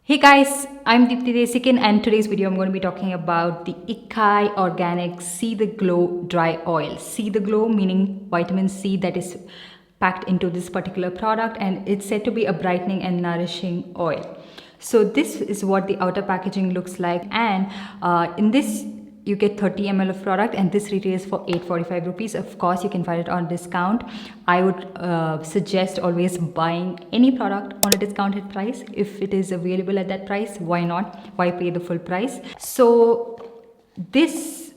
Hey guys, I'm Deepthi Desikan and today's video I'm going to be talking about the Ikkai Organic See the Glow Dry Oil. See the Glow meaning vitamin C that is packed into this particular product, and it's said to be a brightening and nourishing oil. So this is what the outer packaging looks like, and in this you get 30 ml of product, and this retails for 845 rupees. Of course you can find it on discount. I would suggest always buying any product on a discounted price. If it is available at that price, why not? Why pay the full price? So this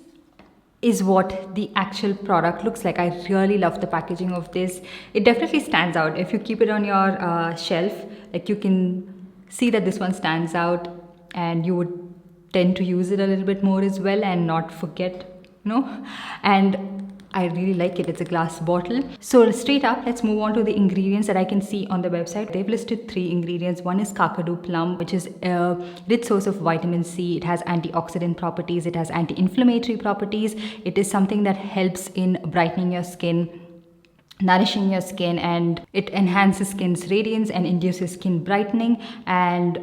is what the actual product looks like. I really love the packaging of this. It definitely stands out. If you keep it on your shelf, like, you can see that this one stands out, and you would tend to use it a little bit more as well and not forget, and I really like it. It's a glass bottle. So straight up, let's move on to the ingredients that I can see on the website. They've listed 3 ingredients. One is kakadu plum, which is a rich source of vitamin C. It has antioxidant properties, it has anti-inflammatory properties. It is something that helps in brightening your skin, nourishing your skin, and it enhances skin's radiance and induces skin brightening, and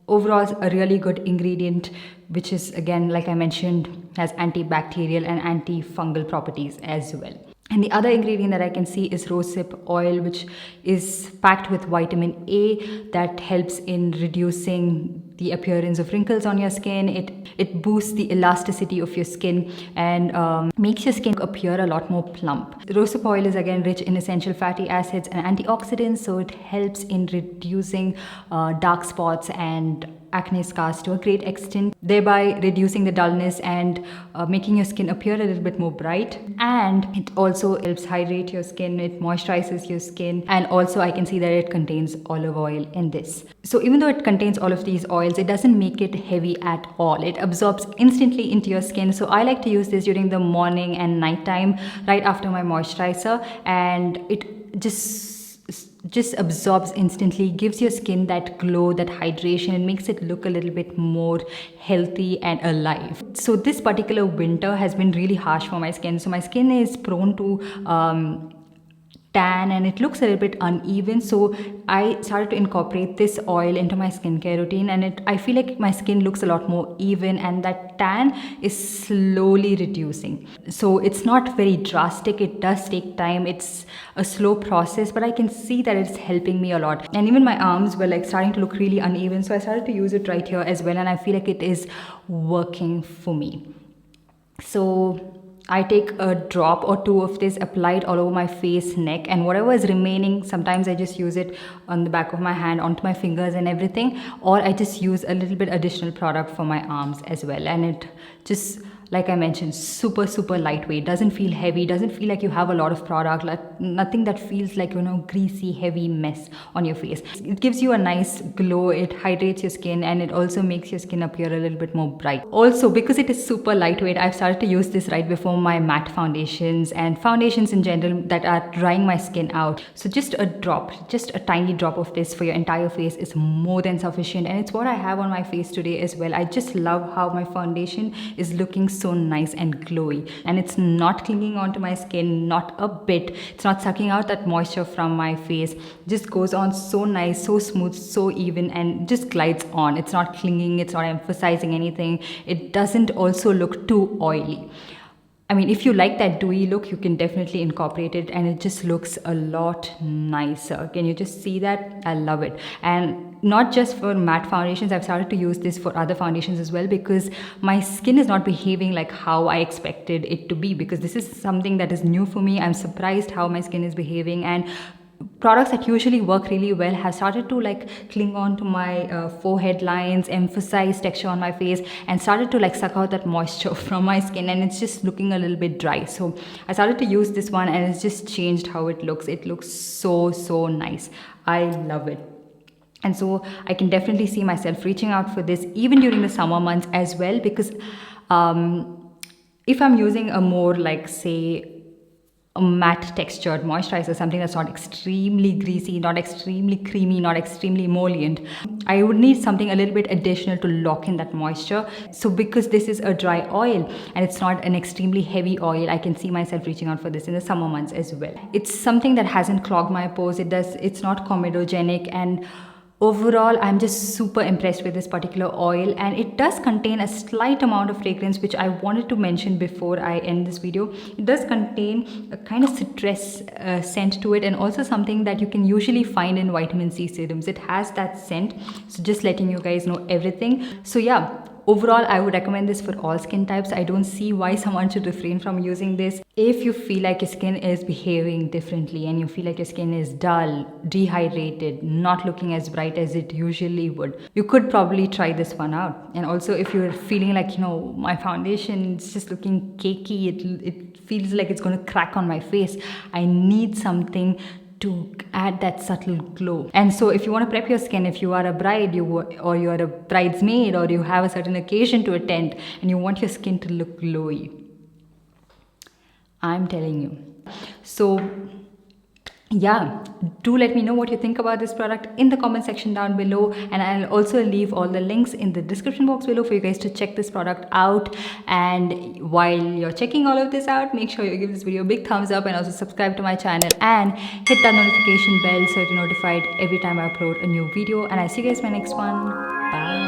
overall a really good ingredient, which is, again, like I mentioned, has antibacterial and antifungal properties as well. And the other ingredient that I can see is rosehip oil, which is packed with vitamin A that helps in reducing the appearance of wrinkles on your skin. It boosts the elasticity of your skin and makes your skin appear a lot more plump. Rosehip oil is again rich in essential fatty acids and antioxidants, so it helps in reducing dark spots and acne scars to a great extent, thereby reducing the dullness and making your skin appear a little bit more bright. And it also helps hydrate your skin, it moisturizes your skin, and also I can see that it contains olive oil in this. So even though it contains all of these oils, it doesn't make it heavy at all. It absorbs instantly into your skin. So I like to use this during the morning and night time, right after my moisturizer, and it just absorbs instantly, gives your skin that glow, that hydration, and makes it look a little bit more healthy and alive. So this particular winter has been really harsh for my skin. So my skin is prone to tan, and it looks a little bit uneven. So I started to incorporate this oil into my skincare routine, and I feel like my skin looks a lot more even, and that tan is slowly reducing. So it's not very drastic. It does take time. It's a slow process, but I can see that it's helping me a lot. And even my arms were like starting to look really uneven, so I started to use it right here as well, and I feel like it is working for me. So I take a drop or 2 of this, applied all over my face, neck, and whatever is remaining, sometimes I just use it on the back of my hand, onto my fingers and everything, or I just use a little bit additional product for my arms as well. And it just, like I mentioned, super lightweight, doesn't feel heavy, doesn't feel like you have a lot of product, like nothing that feels like, greasy, heavy mess on your face. It gives you a nice glow, it hydrates your skin, and it also makes your skin appear a little bit more bright. Also, because it is super lightweight, I've started to use this right before my matte foundations and foundations in general that are drying my skin out. So just a tiny drop of this for your entire face is more than sufficient, and it's what I have on my face today as well. I just love how my foundation is looking so nice and glowy, and it's not clinging onto my skin, not a bit. It's not sucking out that moisture from my face. It just goes on so nice, so smooth, so even, and just glides on. It's not clinging, it's not emphasizing anything. It doesn't also look too oily. I mean, if you like that dewy look, you can definitely incorporate it, and it just looks a lot nicer. Can you just see that? I love it. And not just for matte foundations, I've started to use this for other foundations as well, because my skin is not behaving like how I expected it to be, because this is something that is new for me. I'm surprised how my skin is behaving, and products that usually work really well have started to cling on to my forehead lines, emphasize texture on my face, and started to suck out that moisture from my skin, and it's just looking a little bit dry. So I started to use this one, and it's just changed how it looks. It looks so nice. I love it. And so I can definitely see myself reaching out for this even during the summer months as well, because if I'm using a more, say, a matte textured moisturizer, something that's not extremely greasy, not extremely creamy, not extremely emollient, I would need something a little bit additional to lock in that moisture. So because this is a dry oil and it's not an extremely heavy oil, I can see myself reaching out for this in the summer months as well. It's something that hasn't clogged my pores. It's not comedogenic, and Overall, I'm just super impressed with this particular oil, and it does contain a slight amount of fragrance, which I wanted to mention before I end this video. It does contain a kind of citrus scent to it, and also something that you can usually find in vitamin C serums. It has that scent, so just letting you guys know everything. So yeah, overall, I would recommend this for all skin types. I don't see why someone should refrain from using this. If you feel like your skin is behaving differently and you feel like your skin is dull, dehydrated, not looking as bright as it usually would, you could probably try this one out. And also, if you're feeling like, my foundation is just looking cakey, it feels like it's going to crack on my face, I need something to add that subtle glow. And so if you want to prep your skin, if you are a bride, or you are a bridesmaid, or you have a certain occasion to attend and you want your skin to look glowy, I'm telling you. So yeah, do let me know what you think about this product in the comment section down below, and I'll also leave all the links in the description box below for you guys to check this product out. And while you're checking all of this out, make sure you give this video a big thumbs up and also subscribe to my channel and hit that notification bell so you're notified every time I upload a new video. And I'll see you guys in my next one. Bye.